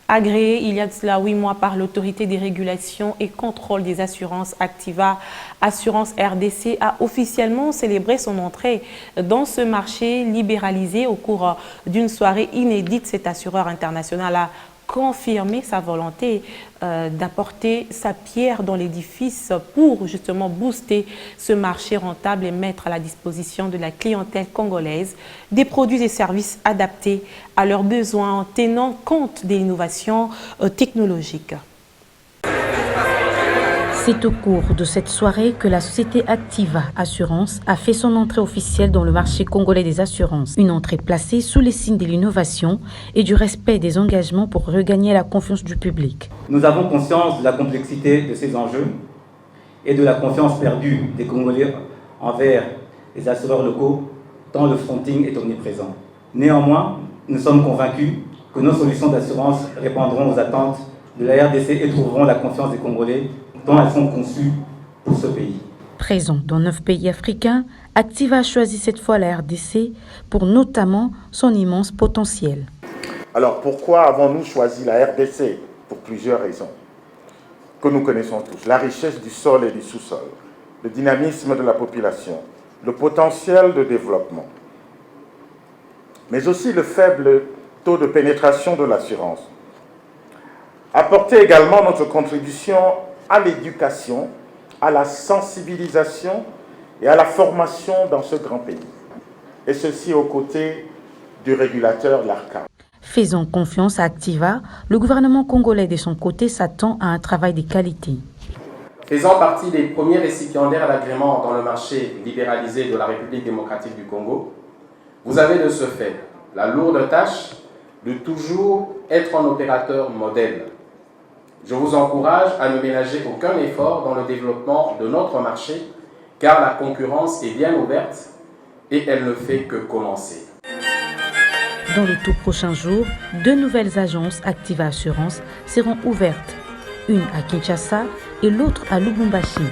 Agréé il y a de cela 8 mois par l'autorité des régulations et contrôle des assurances Activa, Assurance RDC a officiellement célébré son entrée dans ce marché libéralisé au cours d'une soirée inédite. Cet assureur international a confirmé sa volonté d'apporter sa pierre dans l'édifice pour justement booster ce marché rentable et mettre à la disposition de la clientèle congolaise des produits et services adaptés à leurs besoins en tenant compte des innovations technologiques. C'est au cours de cette soirée que la société Activa Assurance a fait son entrée officielle dans le marché congolais des assurances. Une entrée placée sous les signes de l'innovation et du respect des engagements pour regagner la confiance du public. Nous avons conscience de la complexité de ces enjeux et de la confiance perdue des Congolais envers les assureurs locaux, tant le fronting est omniprésent. Néanmoins, nous sommes convaincus que nos solutions d'assurance répondront aux attentes de la RDC et trouveront la confiance des Congolais dont elles sont conçues pour ce pays. Présent dans 9 pays africains, Activa a choisi cette fois la RDC pour notamment son immense potentiel. Alors pourquoi avons-nous choisi la RDC? Pour plusieurs raisons que nous connaissons tous. La richesse du sol et du sous-sol, le dynamisme de la population, le potentiel de développement, mais aussi le faible taux de pénétration de l'assurance. Apporter également notre contribution à l'éducation, à la sensibilisation et à la formation dans ce grand pays. Et ceci aux côtés du régulateur l'ARCA. Faisant confiance à Activa, le gouvernement congolais de son côté s'attend à un travail de qualité. Faisant partie des premiers récipiendaires d'agrément dans le marché libéralisé de la République démocratique du Congo, vous avez de ce fait la lourde tâche de toujours être un opérateur modèle. Je vous encourage à ne ménager aucun effort dans le développement de notre marché, car la concurrence est bien ouverte et elle ne fait que commencer. Dans les tout prochains jours, 2 nouvelles agences Activa Assurance seront ouvertes, une à Kinshasa et l'autre à Lubumbashi.